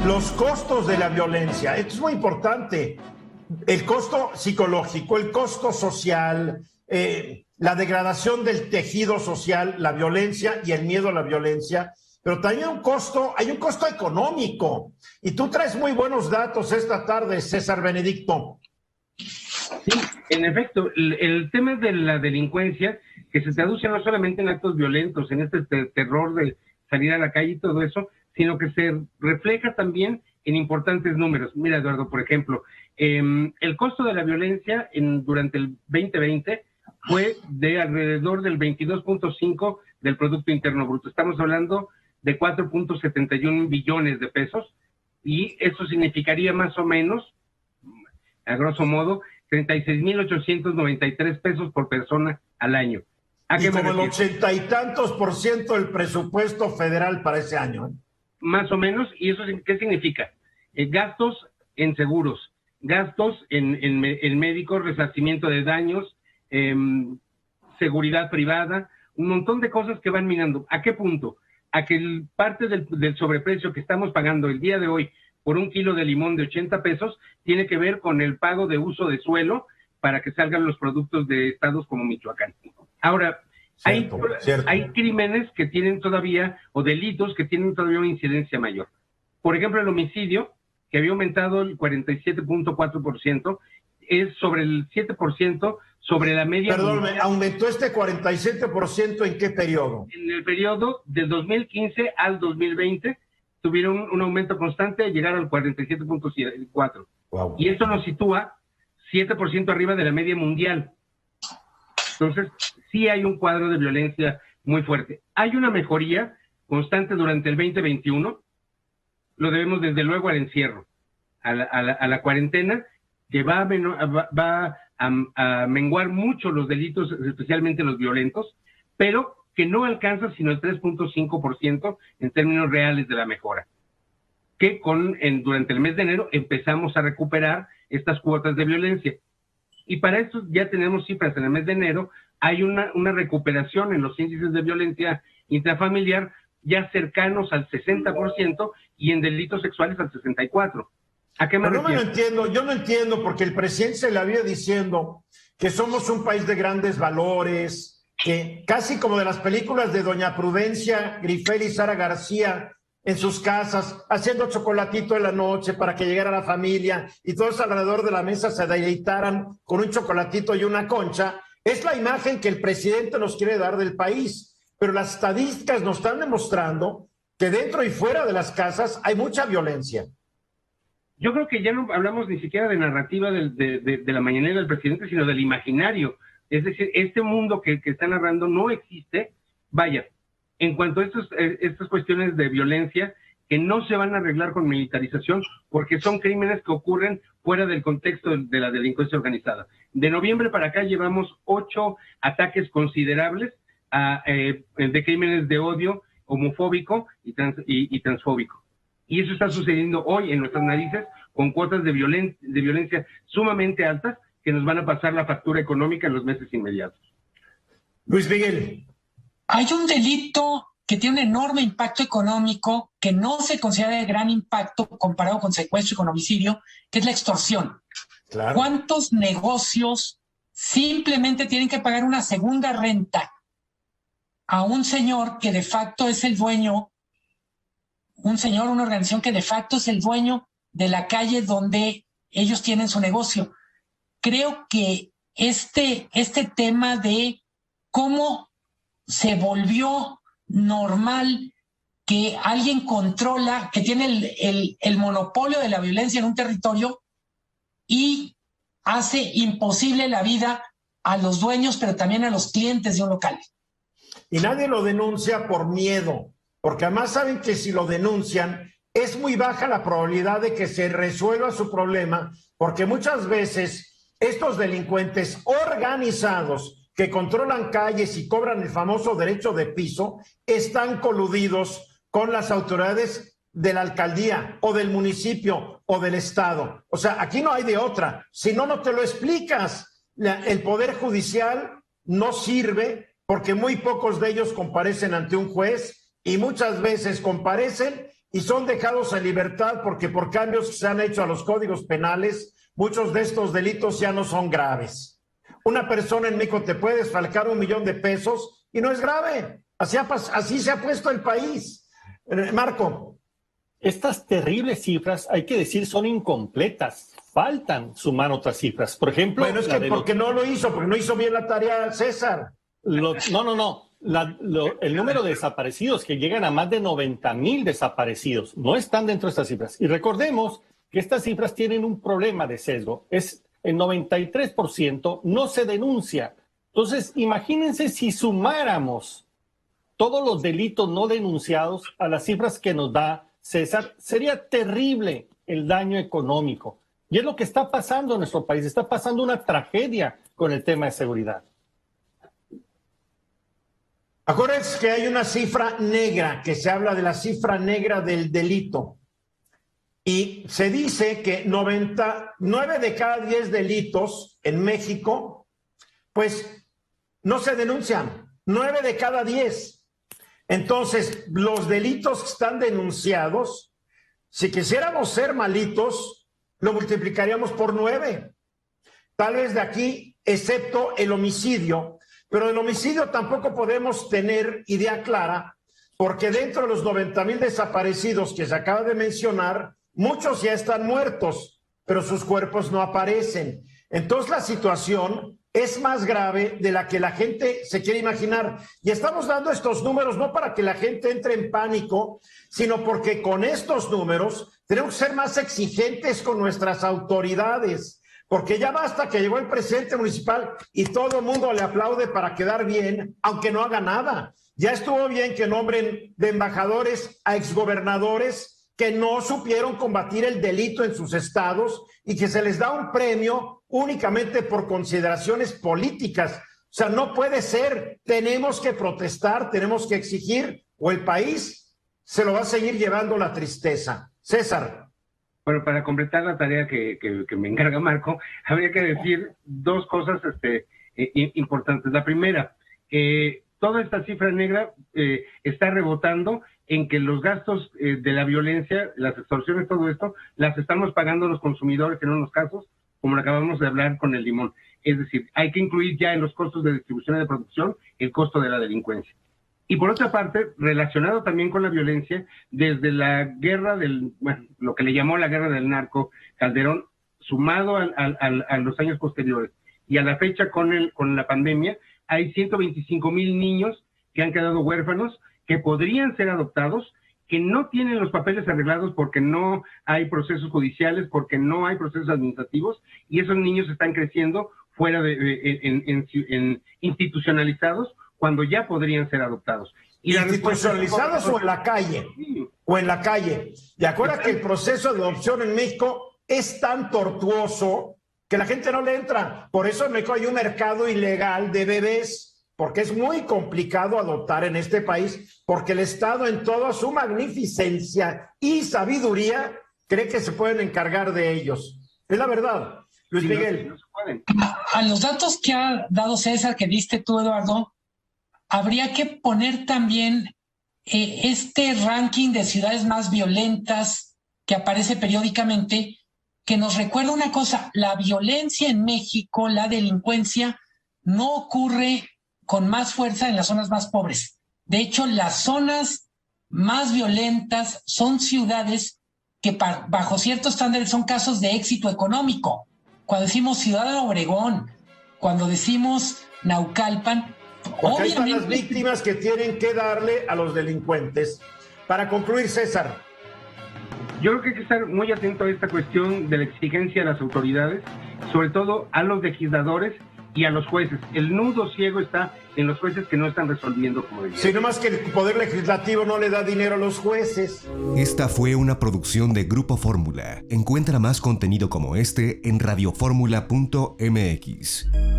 los costos de la violencia. Esto es muy importante. El costo psicológico, el costo social, la degradación del tejido social, la violencia y el miedo a la violencia, pero también hay un costo económico. Y tú traes muy buenos datos esta tarde, César Benedicto. Sí, en efecto, el tema de la delincuencia, que se traduce no solamente en actos violentos, en este terror de salir a la calle y todo eso, sino que se refleja también en importantes números. Mira, Eduardo, por ejemplo, el costo de la violencia durante el 2020 fue de alrededor del 22.5 del Producto Interno Bruto. Estamos hablando de 4.71 billones de pesos, y eso significaría más o menos, a grosso modo, 36,893 pesos por persona al año. Y como el 80 y tantos % del presupuesto federal para ese año. Más o menos. ¿Y eso qué significa? Gastos en seguros, gastos en médicos, resarcimiento de daños, seguridad privada, un montón de cosas que van minando. ¿A qué punto? A que parte del sobreprecio que estamos pagando el día de hoy por un kilo de limón de 80 pesos tiene que ver con el pago de uso de suelo para que salgan los productos de estados como Michoacán. Ahora, cierto. Hay crímenes que tienen todavía, o delitos que tienen todavía una incidencia mayor. Por ejemplo, el homicidio, que había aumentado el 47.4%, es sobre el 7% sobre la media. Perdón, ¿aumentó este 47% en qué periodo? En el periodo de 2015 al 2020 tuvieron un aumento constante de llegar al 47.4%. Wow. Y esto nos sitúa 7% arriba de la media mundial. Entonces, sí hay un cuadro de violencia muy fuerte. Hay una mejoría constante durante el 2021. Lo debemos desde luego al encierro, a la cuarentena, que va a menguar mucho los delitos, especialmente los violentos, pero que no alcanza sino el 3.5% en términos reales de la mejora. Que durante el mes de enero empezamos a recuperar estas cuotas de violencia. Y para esto ya tenemos cifras. En el mes de enero hay una recuperación en los índices de violencia intrafamiliar ya cercanos al 60% y en delitos sexuales al 64%. ¿A qué me refiero? Yo no entiendo, porque el presidente se le había diciendo que somos un país de grandes valores, que casi como de las películas de Doña Prudencia Grifel y Sara García en sus casas, haciendo chocolatito en la noche para que llegara la familia y todos alrededor de la mesa se deleitaran con un chocolatito y una concha. Es la imagen que el presidente nos quiere dar del país, pero las estadísticas nos están demostrando que dentro y fuera de las casas hay mucha violencia. Yo creo que ya no hablamos ni siquiera de narrativa de la mañanera del presidente, sino del imaginario. Es decir, este mundo que está narrando no existe. Vaya, en cuanto a estas cuestiones de violencia, que no se van a arreglar con militarización, porque son crímenes que ocurren fuera del contexto de la delincuencia organizada. De noviembre para acá llevamos 8 ataques considerables de crímenes de odio homofóbico y transfóbico. Y eso está sucediendo hoy en nuestras narices, con cuotas de violencia sumamente altas que nos van a pasar la factura económica en los meses inmediatos. Luis Miguel. Hay un delito que tiene un enorme impacto económico, que no se considera de gran impacto comparado con secuestro y con homicidio, que es la extorsión. Claro. ¿Cuántos negocios simplemente tienen que pagar una segunda renta a un señor que de facto es el dueño, una organización que de facto es el dueño de la calle donde ellos tienen su negocio? Creo que este tema de cómo se volvió normal que alguien controla, que tiene el monopolio de la violencia en un territorio y hace imposible la vida a los dueños, pero también a los clientes de un local. Y nadie lo denuncia por miedo, porque además saben que si lo denuncian es muy baja la probabilidad de que se resuelva su problema, porque muchas veces estos delincuentes organizados que controlan calles y cobran el famoso derecho de piso están coludidos con las autoridades de la alcaldía o del municipio o del estado. O sea, aquí no hay de otra. Si no, no te lo explicas. El Poder Judicial no sirve porque muy pocos de ellos comparecen ante un juez y muchas veces comparecen y son dejados en libertad porque por cambios que se han hecho a los códigos penales, muchos de estos delitos ya no son graves. Una persona en México te puede desfalcar $1 millón y no es grave. Así se ha puesto el país. Marco. Estas terribles cifras, hay que decir, son incompletas. Faltan sumar otras cifras. Por ejemplo... Bueno, es que porque no lo hizo, porque no hizo bien la tarea César. No. El número de desaparecidos, que llegan a más de 90,000 desaparecidos, no están dentro de estas cifras. Y recordemos que estas cifras tienen un problema de sesgo. Es el 93% no se denuncia. Entonces, imagínense si sumáramos todos los delitos no denunciados a las cifras que nos da César, sería terrible el daño económico. Y es lo que está pasando en nuestro país. Está pasando una tragedia con el tema de seguridad. Acuérdense que hay una cifra negra, que se habla de la cifra negra del delito. Y se dice que 9 de cada 10 delitos en México, pues no se denuncian. 9 de cada 10. Entonces, los delitos que están denunciados, si quisiéramos ser malitos, lo multiplicaríamos por 9. Tal vez de aquí, excepto el homicidio. Pero el homicidio tampoco podemos tener idea clara, porque dentro de los 90,000 desaparecidos que se acaba de mencionar, muchos ya están muertos, pero sus cuerpos no aparecen. Entonces la situación es más grave de la que la gente se quiere imaginar. Y estamos dando estos números no para que la gente entre en pánico, sino porque con estos números tenemos que ser más exigentes con nuestras autoridades. Porque ya basta que llegó el presidente municipal y todo el mundo le aplaude para quedar bien, aunque no haga nada. Ya estuvo bien que nombren de embajadores a exgobernadores que no supieron combatir el delito en sus estados y que se les da un premio únicamente por consideraciones políticas. O sea, no puede ser. Tenemos que protestar, tenemos que exigir, o el país se lo va a seguir llevando la tristeza. César. Bueno, para completar la tarea que me encarga Marco, habría que decir dos cosas importantes. La primera, toda esta cifra negra está rebotando en que los gastos de la violencia, las extorsiones, todo esto, las estamos pagando los consumidores en unos casos, como lo acabamos de hablar con el limón. Es decir, hay que incluir ya en los costos de distribución y de producción el costo de la delincuencia. Y por otra parte, relacionado también con la violencia, desde la guerra lo que le llamó la guerra del narco, Calderón, sumado a los años posteriores y a la fecha con la pandemia, hay 125,000 niños que han quedado huérfanos, que podrían ser adoptados, que no tienen los papeles arreglados porque no hay procesos judiciales, porque no hay procesos administrativos, y esos niños están creciendo fuera institucionalizados, cuando ya podrían ser adoptados. ¿Institucionalizados o en la calle? O en la calle. De acuerdo que el proceso de adopción en México es tan tortuoso que la gente no le entra. Por eso en México hay un mercado ilegal de bebés, porque es muy complicado adoptar en este país, porque el Estado en toda su magnificencia y sabiduría cree que se pueden encargar de ellos. Es la verdad. Luis Miguel. No se pueden. A los datos que ha dado César, que diste tú, Eduardo, habría que poner también este ranking de ciudades más violentas que aparece periódicamente, que nos recuerda una cosa: la violencia en México, la delincuencia, no ocurre con más fuerza en las zonas más pobres. De hecho, las zonas más violentas son ciudades que bajo ciertos estándares son casos de éxito económico. Cuando decimos Ciudad de Obregón, cuando decimos Naucalpan, porque ahí están las víctimas que tienen que darle a los delincuentes. Para concluir, César. Yo creo que hay que estar muy atento a esta cuestión de la exigencia a las autoridades, sobre todo a los legisladores y a los jueces. El nudo ciego está en los jueces que no están resolviendo como deberían. Sí, nomás que el Poder Legislativo no le da dinero a los jueces. Esta fue una producción de Grupo Fórmula. Encuentra más contenido como este en radioformula.mx.